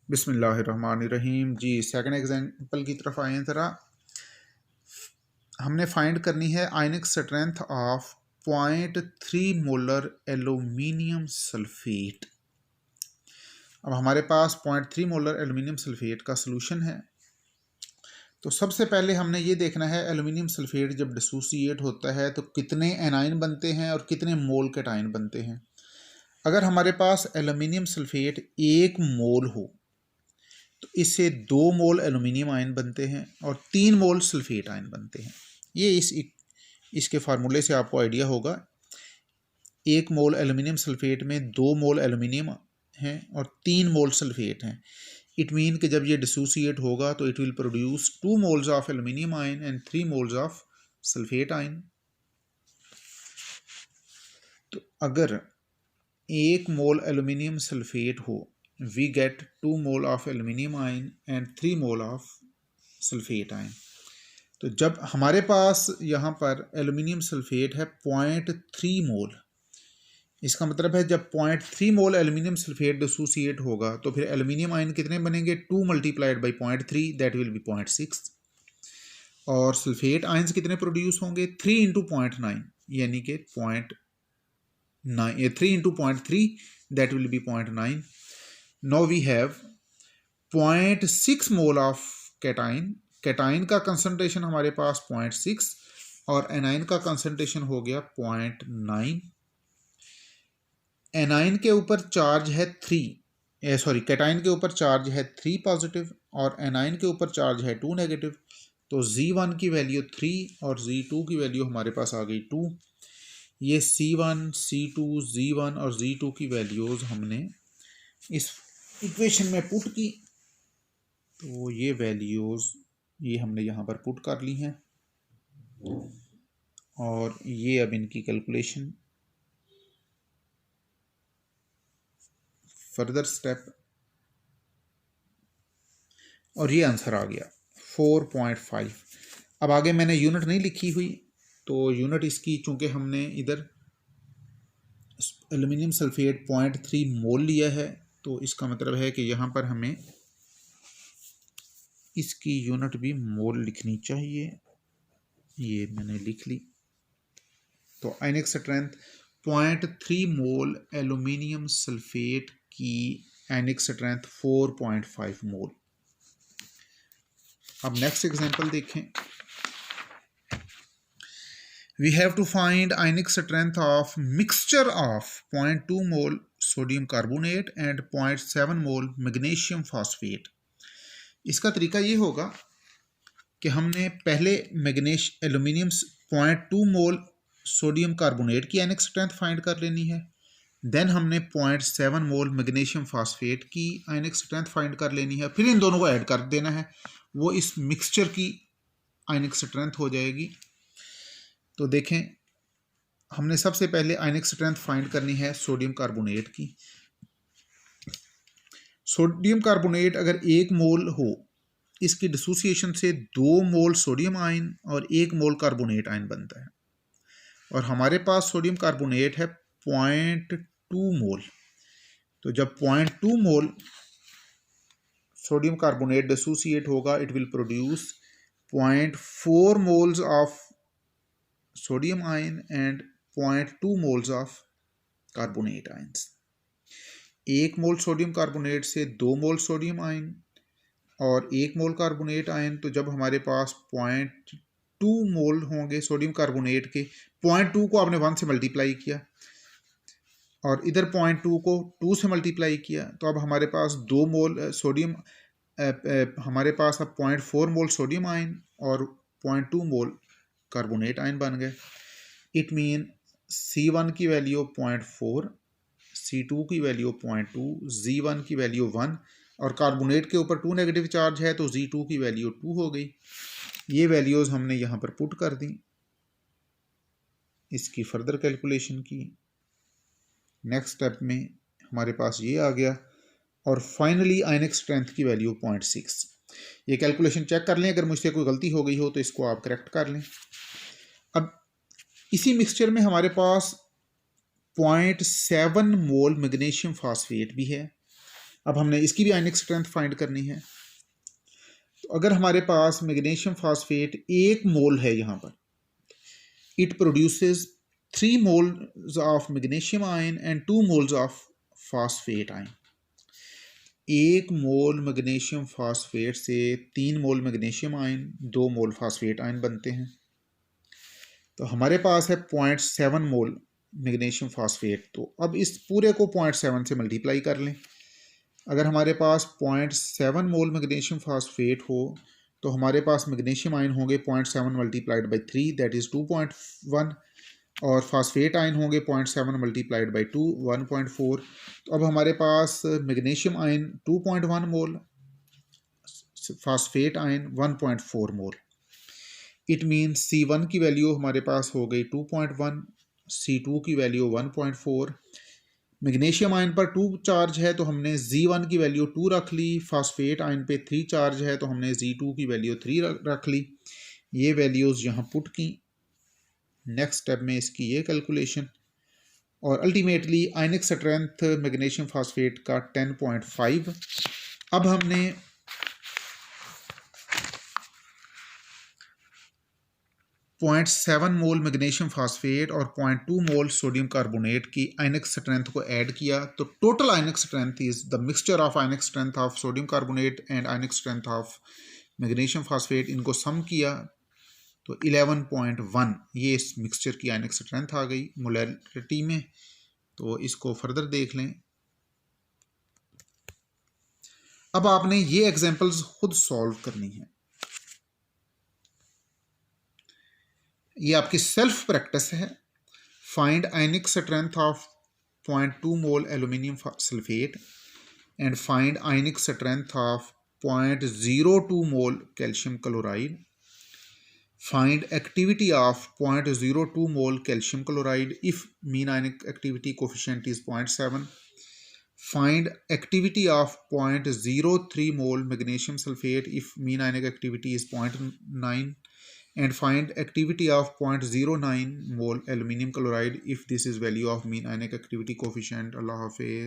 बिस्मिल्लाहिर्रहमानिर्रहीम। जी second example की तरफ आए हैं ज़रा। हमने फाइंड करनी है ionic strength of 0.3 molar aluminium sulphate. अब हमारे पास 0.3 मोलर एल्यूमिनियम सल्फेट का सलूशन है। तो सबसे पहले हमने ये देखना है एल्यूमिनियम सल्फेट जब डिसोसिएट होता है तो कितने एनाइन बनते हैं और कितने मोल कैटाइन बनते हैं। अगर हमारे पास एल्यूमिनियम सल्फेट 1 मोल हो तो इससे 2 मोल एल्यूमिनियम आयन बनते हैं और 3 मोल सल्फेट आयन बनते हैं। ये इसके फार्मूले से आपको आइडिया होगा। 1 मोल एल्यूमिनियम सल्फेट में 2 मोल एल्यूमिनियम हैं और 3 मोल सल्फेट हैं। इट मीन कि जब ये डिसोसिएट होगा तो it will produce 2 moles of aluminium ion and 3 moles of sulphate ion. तो अगर 1 मोल एल्यूमिनियम सल्फेट हो we get 2 mole of aluminium ion and 3 mole of sulphate ion. तो जब हमारे पास यहाँ पर एल्यूमिनियम सल्फेट है 0.3 मोल, इसका मतलब है जब 0.3 मोल एल्यूमिनियम सल्फेट डिसोसिएट होगा तो फिर एल्यूमिनियम आयन कितने बनेंगे? 2 multiplied by 0.3 that will be 0.6। और सल्फेट आयन्स कितने प्रोड्यूस होंगे? 3 इंटू 0.9 यानी कि 3 into 0.3 that will be 0.9। Now we have 0.6 mole of cation. Cation का कंसंट्रेशन हमारे पास 0.6 और एनाइन का कंसंट्रेशन हो गया 0.9। एनाइन के ऊपर चार्ज है 3, कैटाइन के ऊपर चार्ज है 3 पॉजिटिव और एनाइन के ऊपर चार्ज है 2 नेगेटिव। तो Z1 की वैल्यू 3 और Z2 की वैल्यू हमारे पास आ गई 2। ये C1, C2, Z1 और Z2 की वैल्यूज़ हमने इस इक्वेशन में पुट की। तो ये वैल्यूज़ ये हमने यहाँ पर पुट कर ली हैं और ये अब इनकी कैलकुलेशन फर्दर स्टेप, और ये आंसर आ गया 4.5। अब आगे मैंने यूनिट नहीं लिखी हुई तो यूनिट इसकी, चूँकि हमने इधर एल्यूमिनियम सल्फेट 0.3 मोल लिया है तो इसका मतलब है कि यहाँ पर हमें इसकी यूनिट भी मोल लिखनी चाहिए। ये मैंने लिख ली। तो ionic strength 0.3 mole aluminium sulphate की आयनिक स्ट्रेंथ 4.5 मोल। अब नेक्स्ट एग्जांपल देखें। We have to find ionic strength of mixture of 0.2 mole sodium carbonate and 0.7 mole magnesium phosphate. इसका तरीका ये होगा कि हमने पहले एल्यूमिनियम 0.2 मोल सोडियम कार्बोनेट की आयनिक स्ट्रेंथ फाइंड कर लेनी है। देन हमने 0.7 मोल मैग्नीशियम फॉस्फेट की आयनिक स्ट्रेंथ फाइंड कर लेनी है। फिर इन दोनों को ऐड कर देना है, वो इस मिक्सचर की आयनिक स्ट्रेंथ हो जाएगी। तो देखें, हमने सबसे पहले आयनिक स्ट्रेंथ फाइंड करनी है सोडियम कार्बोनेट की। सोडियम कार्बोनेट अगर 1 मोल हो, इसकी डिसोसिएशन से 2 मोल सोडियम आयन और 1 मोल कार्बोनेट आयन बनता है और हमारे पास सोडियम कार्बोनेट है 0.2 मोल। तो जब 0.2 मोल सोडियम कार्बोनेट डिसोसिएट होगा it will produce 0.4 moles of sodium ion and 0.2 moles of carbonate ions. 1 mole sodium carbonate से 2 मोल सोडियम आयन और 1 मोल कार्बोनेट आयन। तो जब हमारे पास 0.2 मोल होंगे सोडियम कार्बोनेट के, 0.2 को आपने 1 से मल्टीप्लाई किया और इधर 0.2 को 2 से मल्टीप्लाई किया, तो अब हमारे पास 2 मोल सोडियम, हमारे पास अब 0.4 मोल सोडियम आयन और 0.2 मोल कार्बोनेट आयन बन गए। इट मीन C1 की वैल्यू 0.4, C2 की वैल्यू 0.2, Z1 की वैल्यू 1 और कार्बोनेट के ऊपर 2 नेगेटिव चार्ज है तो Z2 की वैल्यू 2 हो गई। ये वैल्यूज़ हमने यहाँ पर पुट कर दी, इसकी फर्दर कैलकुलेशन की। नेक्स्ट स्टेप में हमारे पास ये आ गया और फाइनली आयनिक स्ट्रेंथ की वैल्यू 0.6। ये कैलकुलेशन चेक कर लें, अगर मुझसे कोई गलती हो गई हो तो इसको आप करेक्ट कर लें। अब इसी मिक्सचर में हमारे पास 0.7 मोल मैग्नीशियम फॉस्फेट भी है। अब हमने इसकी भी आयनिक स्ट्रेंथ फाइंड करनी है। तो अगर हमारे पास मैग्नीशियम फास्फेट 1 मोल है यहाँ पर, it produces 3 moles of magnesium ion and 2 moles of phosphate ion. 1 mole magnesium phosphate से 3 मोल मैग्नीशियम आयन, 2 मोल फास्फेट आयन बनते हैं। तो हमारे पास है 0.7 मोल मैग्नीशियम फास्फेट। तो अब इस पूरे को 0.7 से मल्टीप्लाई कर लें। अगर हमारे पास 0.7 मोल मैग्नीशियम फास्फेट हो तो हमारे पास मैग्नीशियम आयन होंगे 0.7 मल्टीप्लाइड बाई 3 दैट इज़ 2.1, और फास्फेट आयन होंगे 0.7 मल्टीप्लाइड बाई 2 1.4। तो अब हमारे पास magnesium ion 2.1 mole, phosphate ion 1.4 mole. It means C1 की वैल्यू हमारे पास हो गई 2.1, C2 की वैल्यू 1.4। मैग्नीशियम आयन पर 2 चार्ज है तो हमने Z1 की वैल्यू 2 रख ली, फास्फेट आयन पे 3 चार्ज है तो हमने Z2 की वैल्यू 3 रख ली। ये वैल्यूज़ यहाँ पुट की। नेक्स्ट स्टेप में इसकी ये कैलकुलेशन, और अल्टीमेटली आयनिक स्ट्रेंथ मैग्नीशियम फास्फेट का 10.5। अब हमने 0.7 मोल मैग्नीशियम फास्फेट और 0.2 मोल सोडियम कार्बोनेट की आयनिक स्ट्रेंथ को ऐड किया, तो total ionic strength is the mixture of ionic strength of sodium carbonate and ionic strength of magnesium phosphate. इनको सम किया तो 11.1 ये इस मिक्सचर की आयनिक स्ट्रेंथ आ गई मोलैरिटी में। तो इसको फर्दर देख लें। अब आपने ये एग्जांपल्स खुद सॉल्व करनी है। ये आपकी सेल्फ प्रैक्टिस है। Find ionic strength of 0.2 mole aluminium sulphate and find ionic strength of 0.02 mole calcium chloride. Find activity of 0.02 mole calcium chloride if mean ionic activity coefficient is 0.7. Find activity of 0.03 mole magnesium sulfate if mean ionic activity is 0.9. And find activity of 0.09 mole aluminium chloride if this is value of mean ionic activity coefficient. Allah Hafiz.